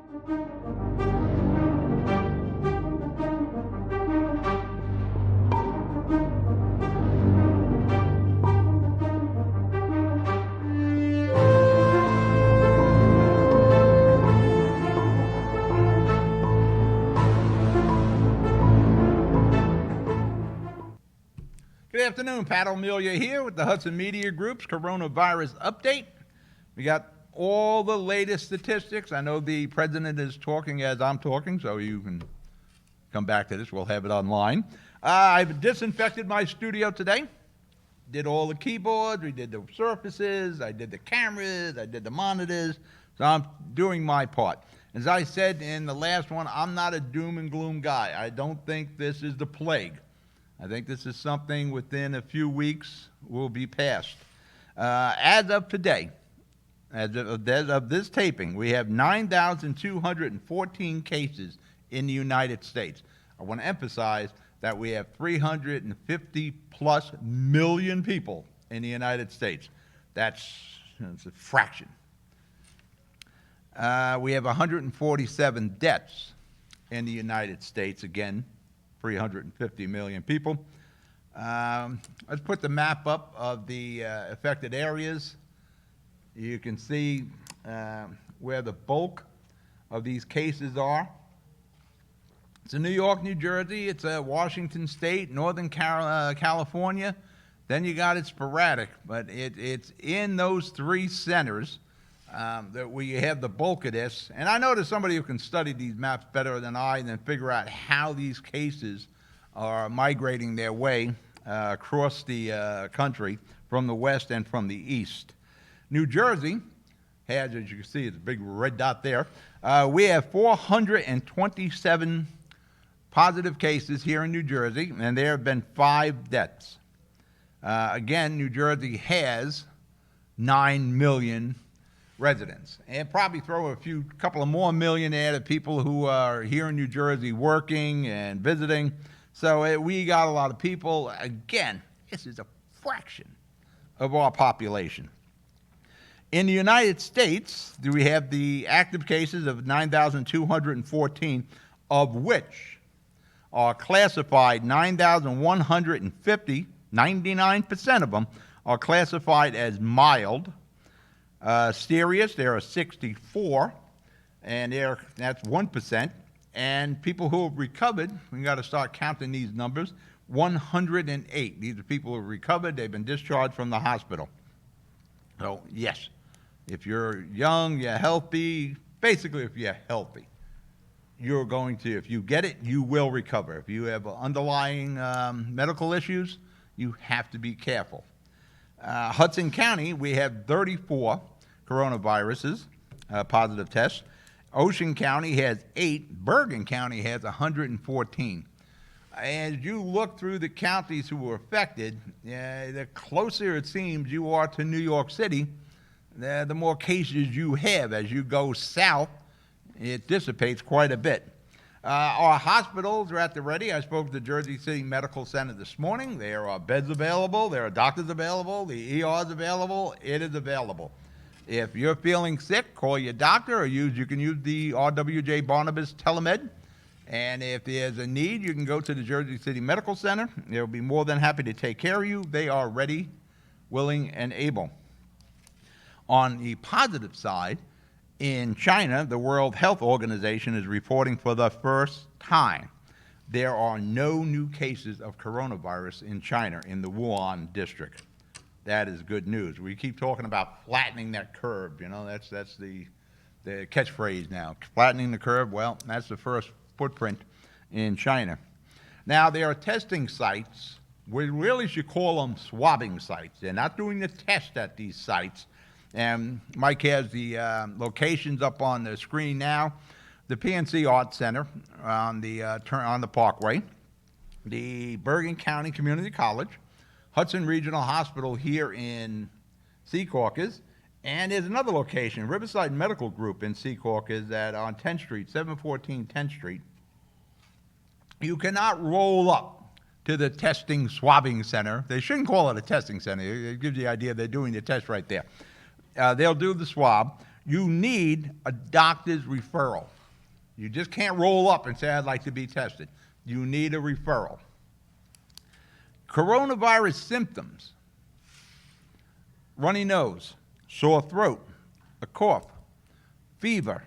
Good afternoon, Pat O'Melia here with the Hudson Media Group's coronavirus update. We got all the latest statistics. I know the president is talking as I'm talking, so you can come back to this. We'll have it online. I've disinfected my studio today. Did all the keyboards, we did the surfaces, I did the cameras, I did the monitors, so I'm doing my part. As I said in the last one, I'm not a doom and gloom guy. I don't think this is the plague. I think this is something within a few weeks will be past. As of today, as of this taping, we have 9,214 cases in the United States. I want to emphasize that we have 350 plus million people in the United States. That's a fraction. We have 147 deaths in the United States, again, 350 million people. Let's put the map up of the affected areas. You can see where the bulk of these cases are. It's in New York, New Jersey, it's Washington State, Northern California. Then you got it sporadic, but it's in those three centers that we have the bulk of this. And I know there's somebody who can study these maps better than I and then figure out how these cases are migrating their way across the country from the west and from the east. New Jersey has, as you can see, it's a big red dot there. We have 427 positive cases here in New Jersey, and there have been 5 deaths. Again, New Jersey has 9 million residents, and probably throw couple of more million there to people who are here in New Jersey working and visiting. So we got a lot of people. Again, this is a fraction of our population. In the United States, we have the active cases of 9,214, of which are classified 9,150, 99% of them are classified as mild. Serious, there are 64, and that's 1%. And people who have recovered, we got to start counting these numbers, 108. These are people who have recovered, they've been discharged from the hospital. So, yes, if you're young, you're healthy, basically if you're healthy, you're going to, if you get it, you will recover. If you have underlying medical issues, you have to be careful. Hudson County, we have 34 coronaviruses, positive tests. Ocean County has 8. Bergen County has 114. As you look through the counties who were affected, the closer it seems you are to New York City, the more cases you have. As you go south, it dissipates quite a bit. Our hospitals are at the ready. I spoke to the Jersey City Medical Center this morning. There are beds available. There are doctors available. The ER is available. It is available. If you're feeling sick, call your doctor, or you can use the RWJ Barnabas Telemed. And if there's a need, you can go to the Jersey City Medical Center. They'll be more than happy to take care of you. They are ready, willing, and able. On the positive side, in China, the World Health Organization is reporting for the first time there are no new cases of coronavirus in China, in the Wuhan district. That is good news. We keep talking about flattening that curve. You know, that's the catchphrase now. Flattening the curve, well, that's the first footprint in China. Now, there are testing sites. We really should call them swabbing sites. They're not doing the test at these sites. And Mike has the locations up on the screen now. The PNC Arts Center on the Parkway, the Bergen County Community College, Hudson Regional Hospital here in Secaucus, and there's another location, Riverside Medical Group in Secaucus on 10th Street, 714 10th Street. You cannot roll up to the testing swabbing center. They shouldn't call it a testing center. It gives you the idea they're doing the test right there. They'll do the swab. you need a doctor's referral. You just can't roll up and say, I'd like to be tested. You need a referral. Coronavirus symptoms: runny nose, sore throat, a cough, fever,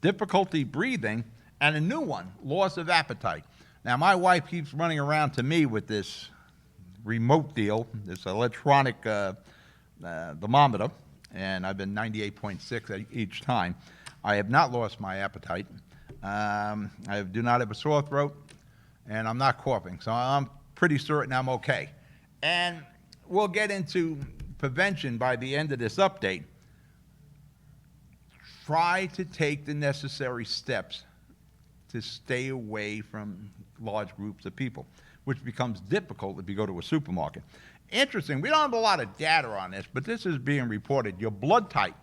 difficulty breathing, and a new one, loss of appetite. Now, my wife keeps running around to me with this remote deal, this electronic thermometer, and I've been 98.6 each time. I have not lost my appetite. I do not have a sore throat, and I'm not coughing, so I'm pretty certain I'm okay. And we'll get into prevention by the end of this update. Try to take the necessary steps to stay away from large groups of people, which becomes difficult if you go to a supermarket. Interesting, we don't have a lot of data on this, but this is being reported. Your blood type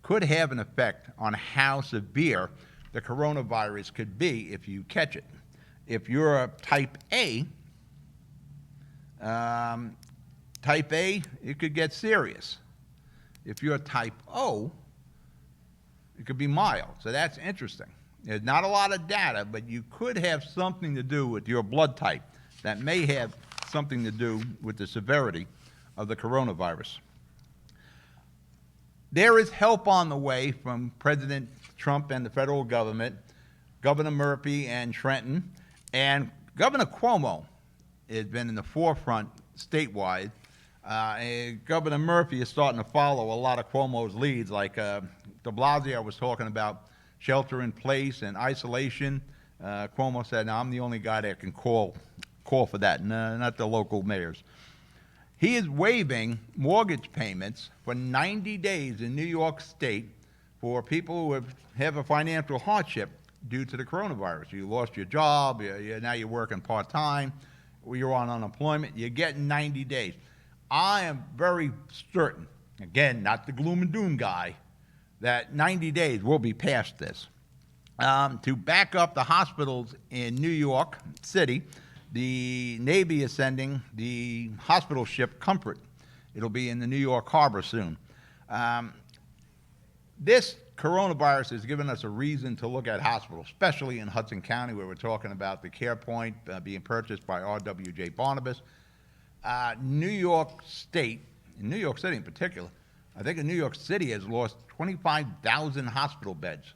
could have an effect on how severe the coronavirus could be if you catch it. If you're a type A, it could get serious. If you're type O, it could be mild. So that's interesting. There's not a lot of data, but you could have something to do with your blood type that may have something to do with the severity of the coronavirus. There is help on the way from President Trump and the federal government, Governor Murphy and Trenton, and Governor Cuomo has been in the forefront statewide. Governor Murphy is starting to follow a lot of Cuomo's leads, like de Blasio was talking about shelter in place and isolation. Cuomo said, no, I'm the only guy that can call for that, not the local mayors. He is waiving mortgage payments for 90 days in New York State for people who have a financial hardship due to the coronavirus. You lost your job, now you're working part-time, you're on unemployment, you're getting 90 days. I am very certain, again, not the gloom and doom guy, that 90 days will be past this. To back up the hospitals in New York City, the Navy is sending the hospital ship Comfort. It'll be in the New York Harbor soon. This coronavirus has given us a reason to look at hospitals, especially in Hudson County, where we're talking about the Care Point being purchased by R.W.J. Barnabas. New York State, in New York City in particular, I think New York City has lost 25,000 hospital beds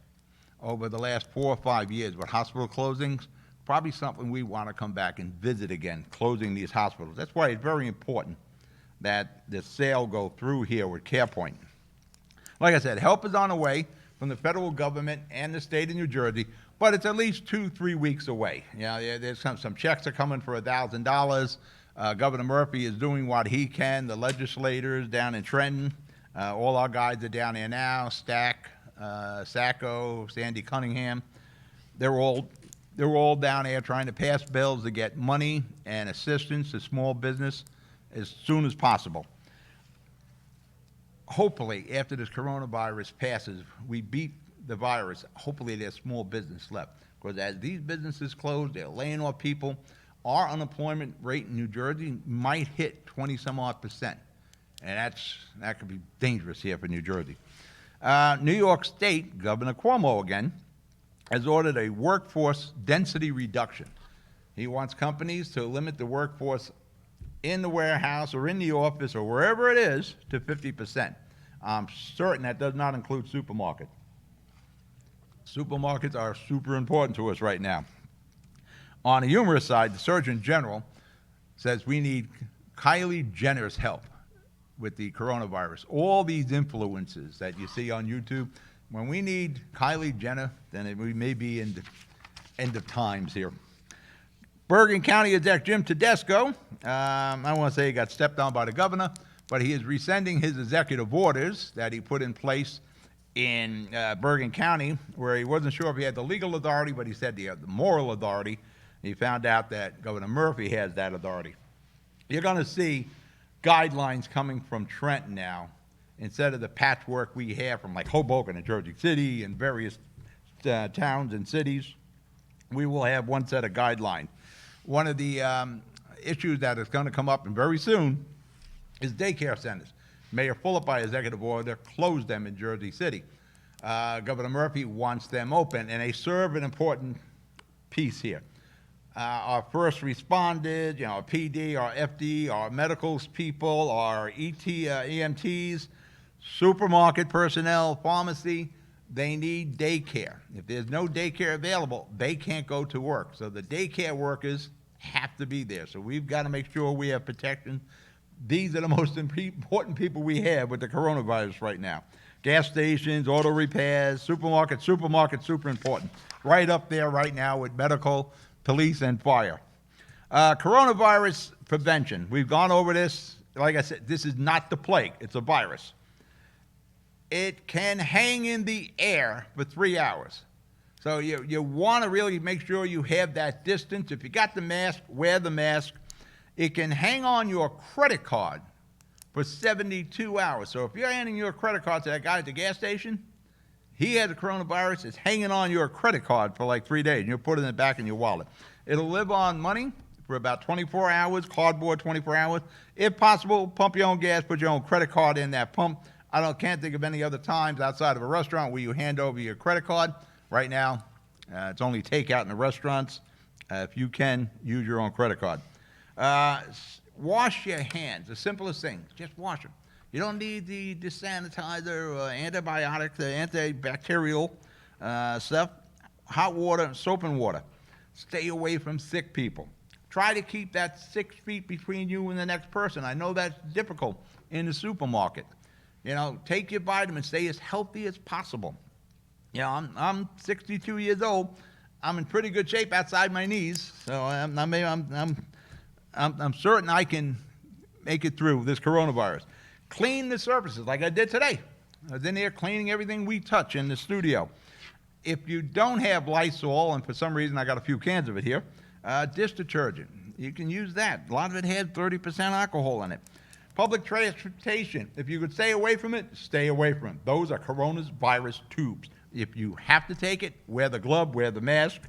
over the last 4 or 5 years with hospital closings. Probably something we want to come back and visit again, closing these hospitals. That's why it's very important that the sale go through here with CarePoint. Like I said, help is on the way from the federal government and the state of New Jersey, but it's at least 2-3 weeks away. You know, there's some checks are coming for $1,000. Governor Murphy is doing what he can. The legislators down in Trenton, all our guys are down there now. Stack, Sacco, Sandy Cunningham, they're all down there trying to pass bills to get money and assistance to small business as soon as possible. Hopefully, after this coronavirus passes, we beat the virus. Hopefully, there's small business left. Because as these businesses close, they're laying off people. Our unemployment rate in New Jersey might hit 20-some-odd%. And that could be dangerous here for New Jersey. New York State, Governor Cuomo again, has ordered a workforce density reduction. He wants companies to limit the workforce in the warehouse or in the office or wherever it is to 50%. I'm certain that does not include supermarkets. Supermarkets are super important to us right now. On the humorous side, the Surgeon General says we need Kylie Jenner's help with the coronavirus. All these influences that you see on YouTube, when we need Kylie Jenner, then we may be in the end of times here. Bergen County Exec Jim Tedesco, I don't want to say he got stepped on by the governor, but he is rescinding his executive orders that he put in place in Bergen County, where he wasn't sure if he had the legal authority, but he said he had the moral authority. He found out that Governor Murphy has that authority. You're going to see guidelines coming from Trenton now, instead of the patchwork we have from like Hoboken and Jersey City and various towns and cities. We will have one set of guidelines. One of the issues that is going to come up and very soon is daycare centers. Mayor Fulop, by executive order, closed them in Jersey City. Governor Murphy wants them open, and they serve an important piece here. Our first responders, you know, our PD, our FD, our medicals people, our EMTs, supermarket personnel, pharmacy, they need daycare. If there's no daycare available, they can't go to work. So the daycare workers have to be there. So we've got to make sure we have protection. These are the most important people we have with the coronavirus right now. Gas stations, auto repairs, supermarkets, super important. Right up there right now with medical, police, and fire. Coronavirus prevention. We've gone over this. Like I said, this is not the plague. It's a virus. It can hang in the air for 3 hours. So you want to really make sure you have that distance. If you got the mask, wear the mask. It can hang on your credit card for 72 hours. So if you're handing your credit card to that guy at the gas station, he has the coronavirus, it's hanging on your credit card for like 3 days, and you're putting it back in your wallet. It'll live on money for about 24 hours, cardboard 24 hours. If possible, pump your own gas, put your own credit card in that pump. Can't think of any other times outside of a restaurant where you hand over your credit card. Right now, it's only takeout in the restaurants. If you can, use your own credit card. Wash your hands, the simplest thing, just wash them. You don't need the sanitizer or antibiotics, the antibacterial stuff. Hot water, soap and water. Stay away from sick people. Try to keep that 6 feet between you and the next person. I know that's difficult in the supermarket. You know, take your vitamins, stay as healthy as possible. You know, I'm 62 years old. I'm in pretty good shape outside my knees, so I'm certain I can make it through this coronavirus. Clean the surfaces like I did today. I was in there cleaning everything we touch in the studio. If you don't have Lysol, and for some reason I got a few cans of it here, dish detergent. You can use that. A lot of it had 30% alcohol in it. Public transportation. If you could stay away from it, stay away from it. Those are coronavirus tubes. If you have to take it, wear the glove, wear the mask.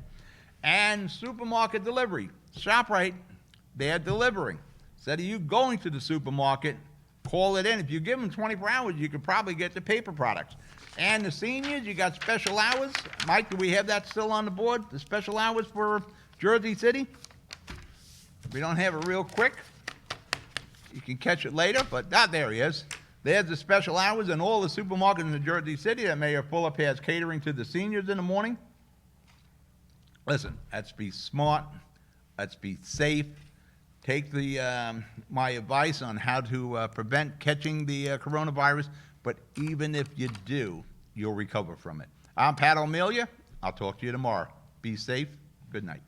And supermarket delivery. ShopRite, they're delivering. Instead of you going to the supermarket, call it in. If you give them 24 hours, you could probably get the paper products. And the seniors, you got special hours. Mike, do we have that still on the board? The special hours for Jersey City? We don't have it real quick. You can catch it later, but there he is. There's the special hours, and all the supermarkets in the Jersey City that Mayor Fulop has catering to the seniors in the morning. Listen, let's be smart. Let's be safe. Take my advice on how to prevent catching the coronavirus, but even if you do, you'll recover from it. I'm Pat O'Melia. I'll talk to you tomorrow. Be safe. Good night.